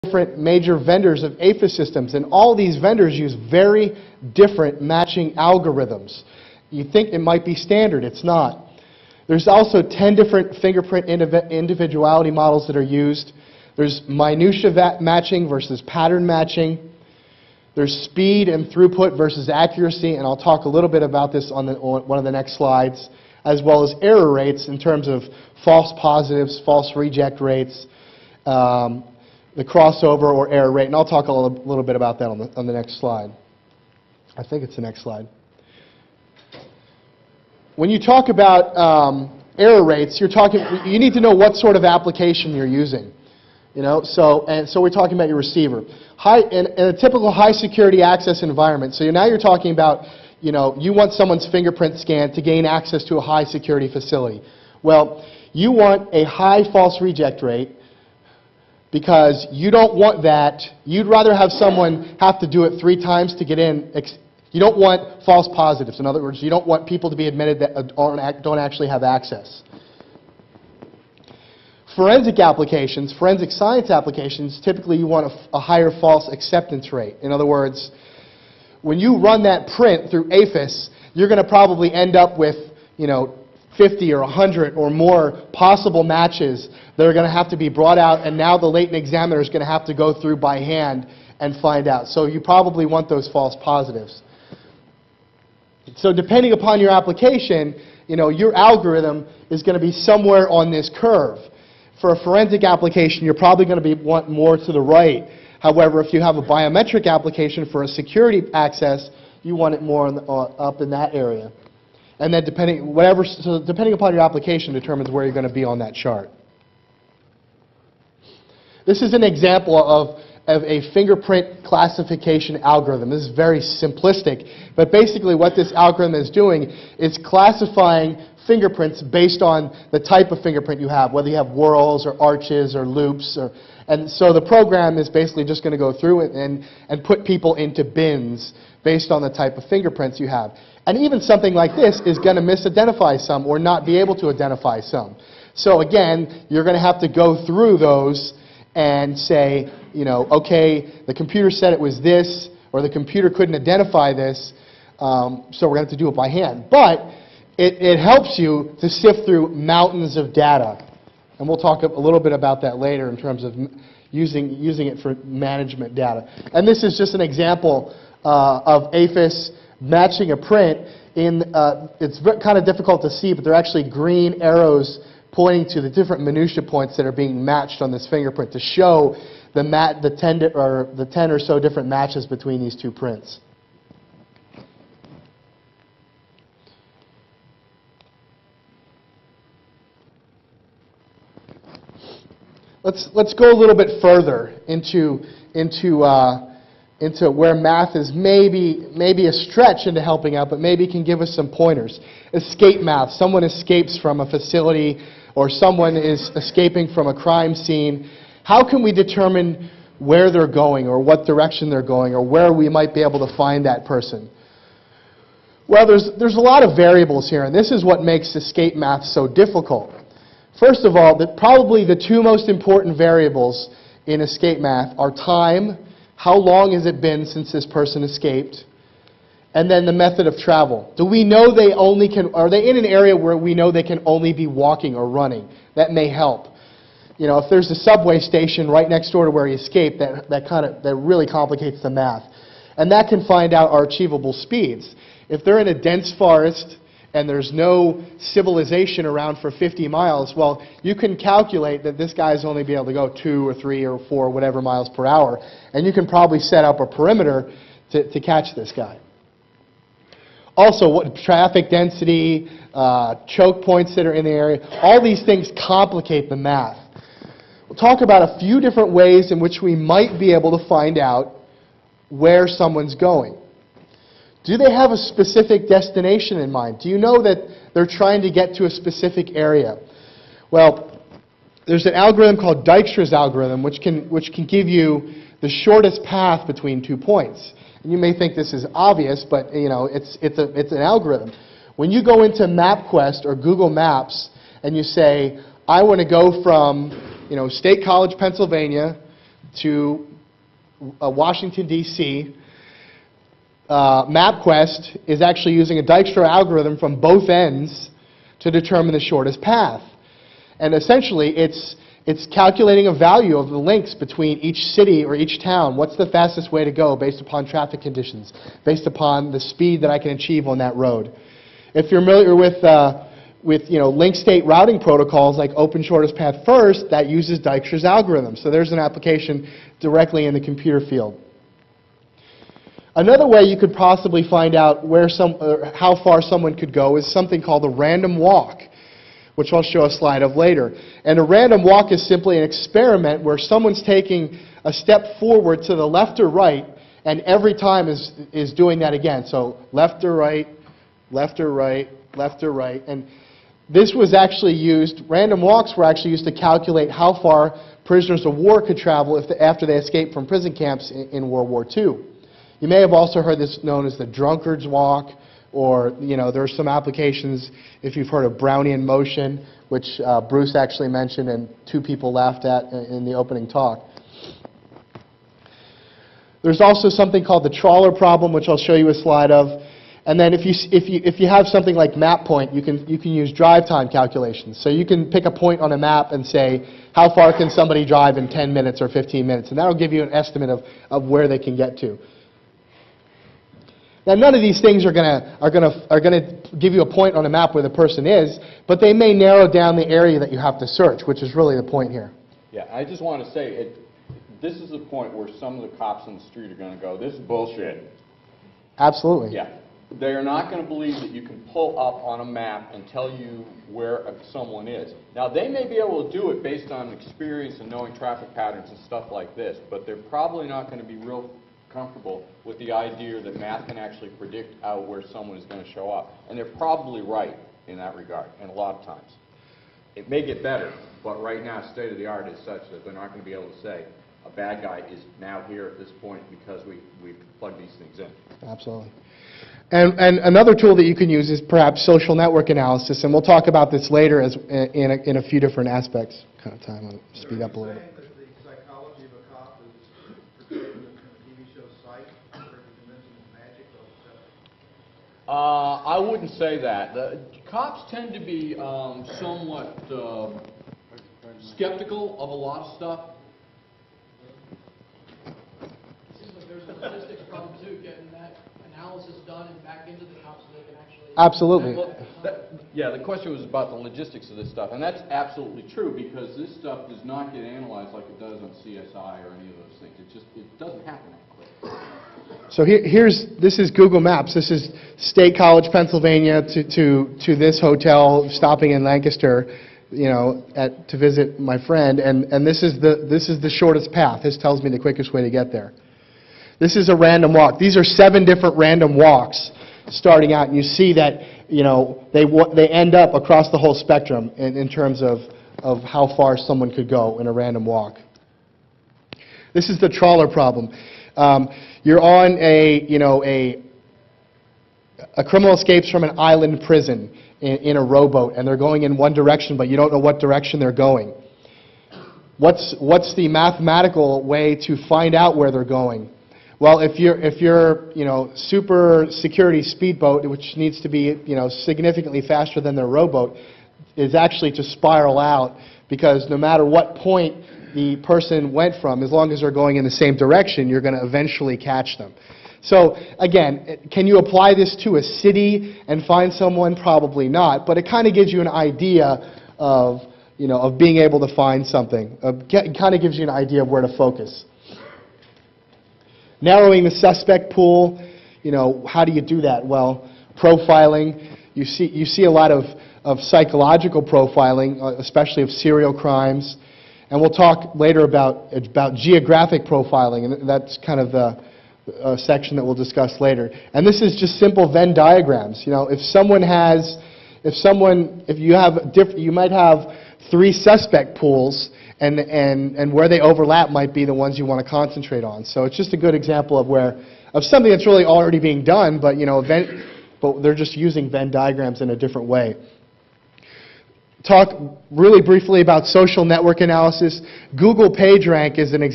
different major vendors of APHIS systems, and all these vendors use very different matching algorithms. You think it might be standard, it's not. There's also 10 different fingerprint individuality models that are used. There's minutia matching versus pattern matching. There's speed and throughput versus accuracy, and I'll talk a little bit about this on one of the next slides, as well as error rates in terms of false positives, false reject rates, the crossover or error rate, and I'll talk a little bit about that on the next slide. I think it's the next slide. When you talk about error rates, you need to know what sort of application you're using. You know, so we're talking about your receiver. In a typical high security access environment, so now you're talking about, you know, you want someone's fingerprint scan to gain access to a high security facility. Well, you want a high false reject rate because you don't want that. You'd rather have someone have to do it 3 times to get in. You don't want false positives. In other words, you don't want people to be admitted that don't actually have access. Forensic applications, forensic science applications, typically you want a higher false acceptance rate. In other words, when you run that print through APHIS, you're going to probably end up with, you know, 50 or 100 or more possible matches that are going to have to be brought out, and now the latent examiner is going to have to go through by hand and find out. So you probably want those false positives. So depending upon your application, you know, your algorithm is going to be somewhere on this curve. For a forensic application, you're probably going to want more to the right. However, if you have a biometric application for a security access, you want it more up in that area. And then depending upon your application determines where you're going to be on that chart. This is an example of a fingerprint classification algorithm. This is very simplistic, but basically what this algorithm is doing is classifying fingerprints based on the type of fingerprint you have, whether you have whorls or arches or loops. And so the program is basically just going to go through it and put people into bins based on the type of fingerprints you have. And even something like this is going to misidentify some or not be able to identify some. So again, you're going to have to go through those and say, you know, okay, the computer said it was this, or the computer couldn't identify this, so we're going to have to do it by hand. But it helps you to sift through mountains of data. And we'll talk a little bit about that later in terms of using it for management data. And this is just an example of APHIS matching a print. It's kind of difficult to see, but they're actually green arrows pointing to the different minutia points that are being matched on this fingerprint to show the 10 or so different matches between these two prints. Let's go a little bit further into where math is maybe a stretch into helping out, but maybe can give us some pointers. Escape math. Someone escapes from a facility, or someone is escaping from a crime scene. How can we determine where they're going, or what direction they're going, or where we might be able to find that person? Well, there's a lot of variables here, and this is what makes escape math so difficult. First of all, probably the 2 most important variables in escape math are time, how long has it been since this person escaped, and then the method of travel. Do we know are they in an area where we know they can only be walking or running? That may help. You know, if there's a subway station right next door to where he escaped, that really complicates the math. And that can find out our achievable speeds. If they're in a dense forest and there's no civilization around for 50 miles, well, you can calculate that this guy's only be able to go 2 or 3 or 4, whatever miles per hour, and you can probably set up a perimeter to catch this guy. Also, what traffic density, choke points that are in the area, all these things complicate the math. We'll talk about a few different ways in which we might be able to find out where someone's going. Do they have a specific destination in mind? Do you know that they're trying to get to a specific area? Well, there's an algorithm called Dijkstra's algorithm, which can give you the shortest path between 2 points. And you may think this is obvious, but you know, it's an algorithm. When you go into MapQuest or Google Maps and you say, I want to go from State College, Pennsylvania to Washington, D.C., MapQuest is actually using a Dijkstra algorithm from both ends to determine the shortest path. And essentially, it's calculating a value of the links between each city or each town. What's the fastest way to go based upon traffic conditions, based upon the speed that I can achieve on that road. If you're familiar with link state routing protocols like Open Shortest Path First, that uses Dijkstra's algorithm. So there's an application directly in the computer field. Another way you could possibly find out how far someone could go is something called a random walk, which I'll show a slide of later. And a random walk is simply an experiment where someone's taking a step forward to the left or right, and every time is doing that again. So left or right, left or right, left or right. And this was actually used, random walks were actually used to calculate how far prisoners of war could travel after they escaped from prison camps in World War II. You may have also heard this known as the drunkard's walk, or there are some applications, if you've heard of Brownian motion, which Bruce actually mentioned and 2 people laughed at in the opening talk. There's also something called the Trawler problem, which I'll show you a slide of. And then if you have something like map point, you can use drive time calculations. So you can pick a point on a map and say, how far can somebody drive in 10 minutes or 15 minutes? And that'll give you an estimate of where they can get to. Now, none of these things are going to give you a point on a map where the person is, but they may narrow down the area that you have to search, which is really the point here. Yeah, I just want to say, this is the point where some of the cops on the street are going to go, this is bullshit. Absolutely. Yeah. They're not going to believe that you can pull up on a map and tell you where someone is. Now, they may be able to do it based on experience and knowing traffic patterns and stuff like this, but they're probably not going to be real comfortable with the idea that math can actually predict out where someone is going to show up. And they're probably right in that regard, and a lot of times. It may get better, but right now, state of the art is such that they're not going to be able to say, a bad guy is now here at this point because we've plugged these things in. Absolutely. And another tool that you can use is perhaps social network analysis, and we'll talk about this later in a few different aspects. Kind of time, I'll speed up a little bit. The psychology of a cop is portrayed in the TV show Psych, or the dimension of magic, or I wouldn't say that. The cops tend to be somewhat skeptical of a lot of stuff. Seems like there's a logistics problem too, getting that analysis done and back into the cops so they can actually... Absolutely. Well, yeah, the question was about the logistics of this stuff, and that's absolutely true because this stuff does not get analyzed like it does on CSI or any of those things. It doesn't happen that quick. So this is Google Maps. This is State College, Pennsylvania to this hotel, stopping in Lancaster, to visit my friend, and this is the shortest path. This tells me the quickest way to get there. This is a random walk. These are 7 different random walks starting out, and you see that they end up across the whole spectrum in terms of how far someone could go in a random walk. This is the Trawler problem. You're on a criminal escapes from an island prison in a rowboat, and they're going in one direction, but you don't know what direction they're going. What's the mathematical way to find out where they're going? Well, if you're super security speedboat, which needs to be significantly faster than their rowboat, is actually to spiral out, because no matter what point the person went from, as long as they're going in the same direction, you're going to eventually catch them. So again, can you apply this to a city and find someone? Probably not, but it kind of gives you an idea of being able to find something. It kind of gives you an idea of where to focus. Narrowing the suspect pool, how do you do that? Well, profiling. You see a lot of psychological profiling, especially of serial crimes. And we'll talk later about geographic profiling, and that's kind of the section that we'll discuss later. And this is just simple Venn diagrams. You might have 3 suspect pools, and where they overlap might be the ones you want to concentrate on. So it's just a good example of something that's really already being done, but but they're just using Venn diagrams in a different way. Talk really briefly about social network analysis. Google PageRank is an example.